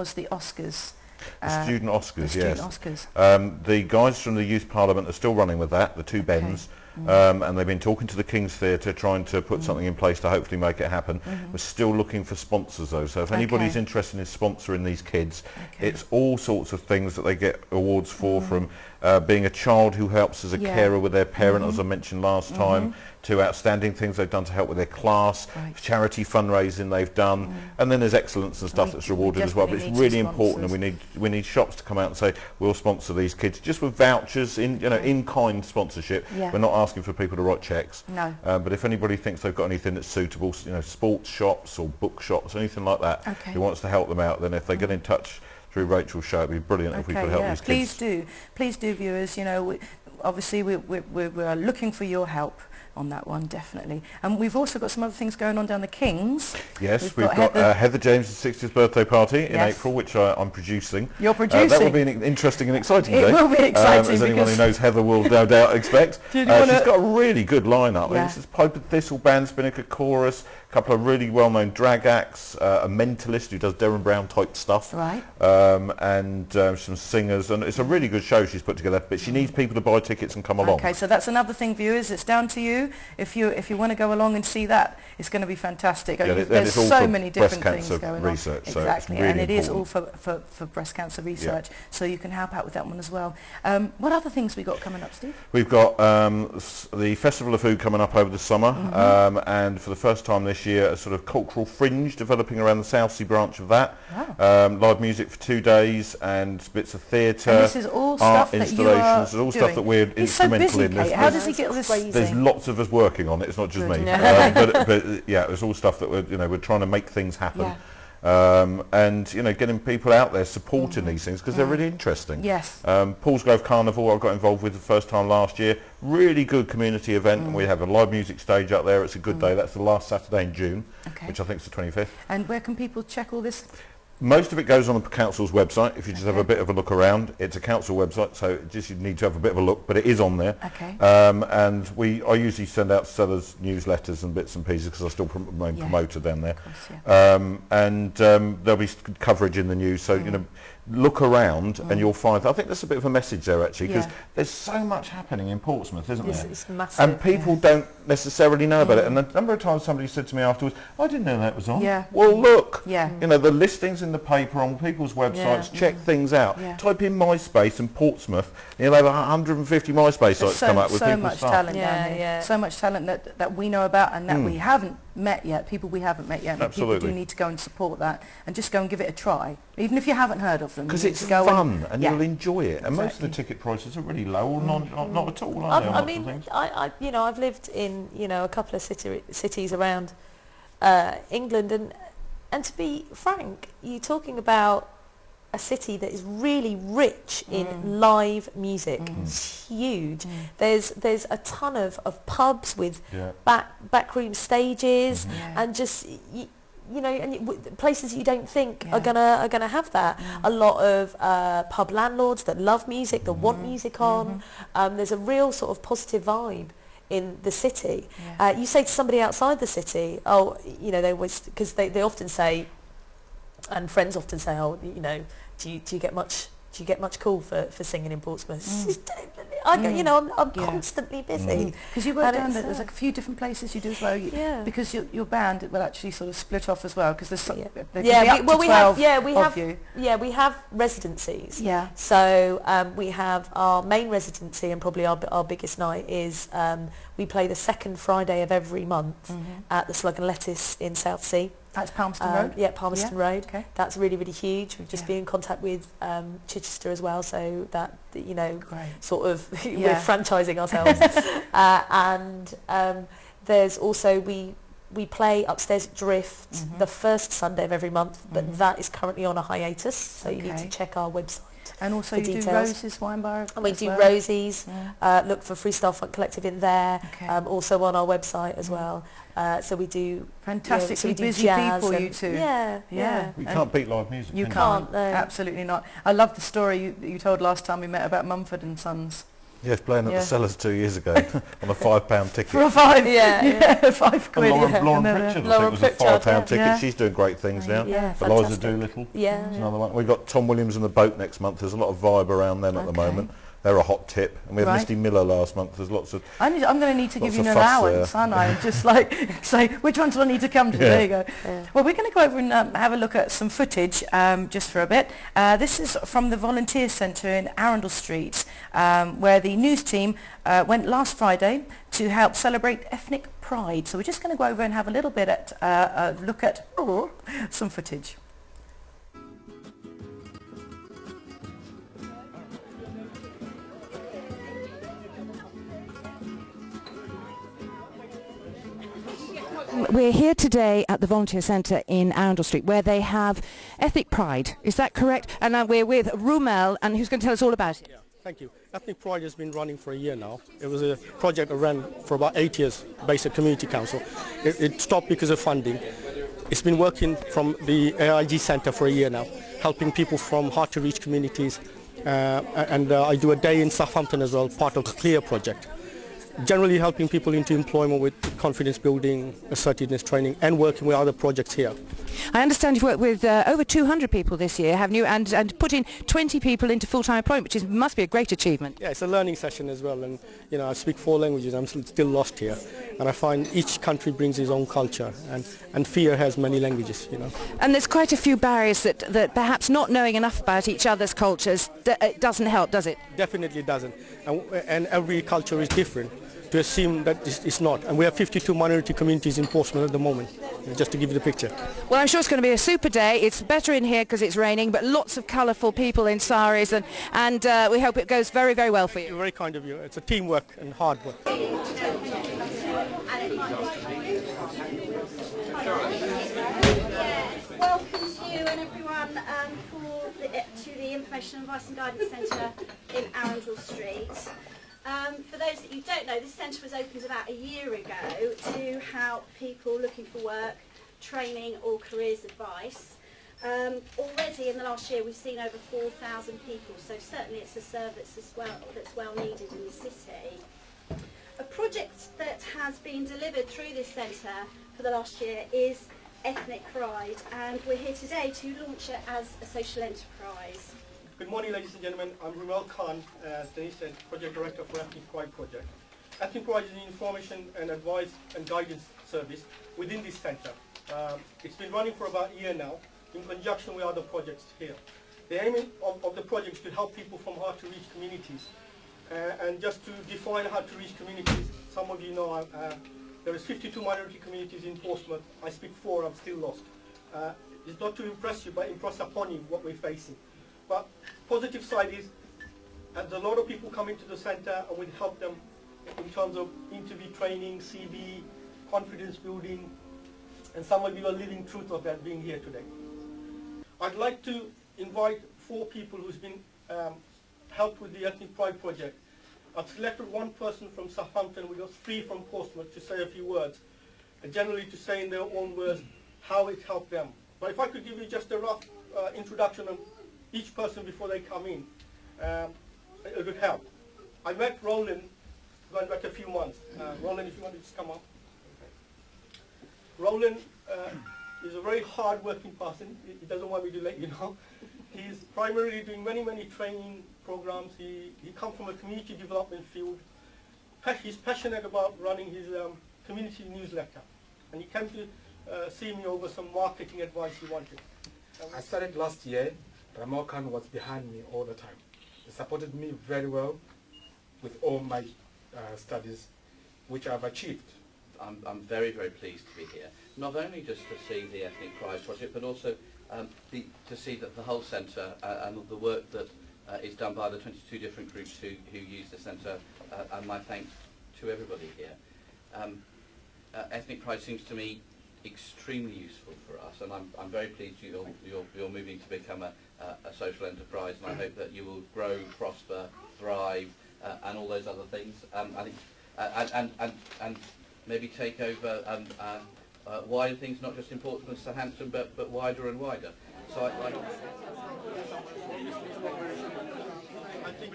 was the Oscars. The student Oscars, yes. Oscars. The guys from the Youth Parliament are still running with that, the two Bens, and they've been talking to the King's Theatre, trying to put something in place to hopefully make it happen. We're still looking for sponsors though, so if anybody's interested in sponsoring these kids, it's all sorts of things that they get awards for, from being a child who helps as a carer with their parent, as I mentioned last time, to outstanding things they've done to help with their class, charity fundraising they've done, and then there's excellence and stuff that's rewarded as well. But it's really important, and we need shops to come out and say we'll sponsor these kids just with vouchers, in kind sponsorship. We're not asking for people to write cheques. No. But if anybody thinks they've got anything that's suitable, sports shops or book shops, anything like that, who wants to help them out, then if they get in touch through Rachel's show, it'd be brilliant if we could help these kids. Please do, viewers. Obviously we're looking for your help on that one, definitely. And we've also got some other things going on down the Kings. Yes, we've got Heather James' 60th birthday party in April, which I'm producing. You're producing? That will be an interesting and exciting day. It will be exciting, as anyone who knows Heather will no doubt expect. She's got a really good lineup. This is Pipe and Thistle Band, Spinnaker Chorus, a couple of really well-known drag acts, a mentalist who does Derren Brown type stuff, and some singers, and it's a really good show she's put together, but she needs people to buy tickets and come along. Okay, so that's another thing, viewers, it's down to you. If you want to go along and see that, it's going to be fantastic. There's so many different things going on. Research, so exactly, it's really and it is important. all for breast cancer research, so you can help out with that one as well. What other things we got coming up, Steve? We've got the Festival of Food coming up over the summer, and for the first time this year, a sort of cultural fringe developing around the Southsea branch of that. Live music for 2 days and bits of theatre, this is all art stuff installations, that you are all stuff that we're instrumental in. How does he get all this? There's lots of us working on it. It's not just me, but yeah, it's all stuff that we're trying to make things happen. And getting people out there supporting these things because they're really interesting. Paulsgrove Carnival I got involved with the first time last year. Really good community event, and we have a live music stage up there. It's a good day. That's the last Saturday in June, which I think is the 25th. And where can people check all this? Most of it goes on the council's website. If you just have a bit of a look around, it's a council website, so you need to have a bit of a look, but it is on there. And I usually send out Cellars newsletters and bits and pieces because I still remain promoter down there. And there'll be coverage in the news, so look around and you'll find, I think there's a bit of a message there actually, because there's so much happening in Portsmouth, isn't there? It's massive. And people don't necessarily know about it. And a number of times somebody said to me afterwards, I didn't know that was on. Well, look, the listings in the paper on people's websites, check things out. Type in MySpace and Portsmouth, and you'll have 150 MySpace sites come up with so people's much stuff. talent down here. So much talent that we know about and that we haven't met yet, people we haven't met yet. Absolutely. People do need to go and support that and just go and give it a try, even if you haven't heard of them. Because it's fun and you'll enjoy it. And most of the ticket prices are really low, or not at all, are they? I mean, I've lived in a couple of cities around England, and to be frank, you're talking about a city that is really rich in live music. It's huge. There's a ton of pubs with backroom stages and just and places you don't think are gonna have that. A lot of pub landlords that love music, that want music on. There's a real sort of positive vibe in the city. You say to somebody outside the city, they always, because they often say, and friends often say, do you get much call for singing in Portsmouth? I'm constantly busy. Because you work down there, there's a few different places you do as well. Because your band will actually sort of split off as well. Because we have residencies. So we have our main residency, and probably our biggest night is we play the second Friday of every month at the Slug and Lettuce in Southsea. That's Palmerston Road? Yeah, Palmerston Road. Okay. That's really, really huge. We've just been in contact with Chichester as well, so that, sort of, we're franchising ourselves. And there's also, we play upstairs at Drift the first Sunday of every month, but that is currently on a hiatus, so you need to check our website. And also you do Roses Wine Bar? And we do Rosie's, look for Freestyle Funk Collective in there, also on our website as well. So we do fantastically busy people, you two. You can't beat live music. You can't, no. Absolutely not. I love the story you told last time we met about Mumford and Sons. Yes, playing at the Cellars 2 years ago on a £5 ticket. For a five, yeah, £5. Lauren Pritchard, I think, was a £5 ticket. Yeah. She's doing great things now. Yeah, Eliza Doolittle, yeah, another one. We've got Tom Williams and the Boat next month. There's a lot of vibe around them at the moment. They're a hot tip. And we had Misty Miller last month. There's lots of... I'm going to need to give you an allowance, aren't I? Just like say, which ones do I need to come to? There you go. Yeah. Well, we're going to go over and have a look at some footage just for a bit. This is from the Volunteer Centre in Arundel Street, where the news team went last Friday to help celebrate ethnic pride. So we're just going to go over and have a little bit at look at some footage. We're here today at the Volunteer Centre in Arundel Street, where they have ethnic pride. Is that correct? And we're with Rumel, and who's going to tell us all about it. Yeah, thank you. Ethnic Pride has been running for a year now. It was a project that ran for about 8 years, based at Community Council. It stopped because of funding. It's been working from the AIG Centre for a year now, helping people from hard-to-reach communities. And I do a day in Southampton as well, part of the CLEAR project. Generally helping people into employment with confidence building, assertiveness training, and working with other projects here. I understand you've worked with over 200 people this year, haven't you, and put in 20 people into full-time employment, which must be a great achievement. Yeah, it's a learning session as well, and you know, I speak 4 languages. I'm still lost here, and I find each country brings its own culture, and fear has many languages, you know. And there's quite a few barriers that perhaps not knowing enough about each other's cultures it doesn't help, does it? Definitely doesn't, and every culture is different. To assume that it's not. And we have 52 minority communities in Portsmouth at the moment, just to give you the picture. Well, I'm sure it's going to be a super day. It's better in here because it's raining, but lots of colourful people in saris, and we hope it goes very, very well for you. Very kind of you. It's a teamwork and hard work. Welcome to you and everyone to the Information Advice and Guidance Centre in Arundel Street. For those that you don't know, this centre was opened about a year ago to help people looking for work, training or careers advice. Already in the last year we've seen over 4,000 people, so certainly it's a service as well that's well needed in the city. A project that has been delivered through this centre for the last year is Ethnic Pride, and we're here today to launch it as a social enterprise. Good morning, ladies and gentlemen. I'm Rumel Khan, Denise, Project Director for Ethnic Pride Project. Ethnic Pride is an information and advice and guidance service within this centre. It's been running for about a year now, in conjunction with other projects here. The aim of the project is to help people from hard-to-reach communities. And just to define hard-to-reach communities, some of you know there is 52 minority communities in Portsmouth. I speak 4, I'm still lost. It's not to impress you, but impress upon you what we're facing. But positive side is, as a lot of people come into the centre and we help them in terms of interview training, CV, confidence building, and some of you are living truth of that being here today. I'd like to invite 4 people who's been helped with the Ethnic Pride project. I've selected 1 person from Southampton, we got 3 from Portsmouth to say a few words, and generally to say in their own words how it helped them. But if I could give you just a rough introduction of each person before they come in, it would help. I met Roland going back a few months. Roland, if you want to just come up. Roland is a very hard-working person. He doesn't want me to let you know. He's primarily doing many training programs. He comes from a community development field. He's passionate about running his community newsletter. And he came to see me over some marketing advice he wanted. I started last year. Rumel Khan was behind me all the time. He supported me very well with all my studies, which I've achieved. I'm very, very pleased to be here. Not only just to see the Ethnic Pride project, but also to see that the whole centre and the work that is done by the 22 different groups who use the centre, and my thanks to everybody here. Ethnic Pride seems to me extremely useful for us, and I'm very pleased you're moving to become a social enterprise, and I hope that you will grow, prosper, thrive, and all those other things. I think, and maybe take over wider things, not just in Portsmouth, Southampton, but wider and wider. So I think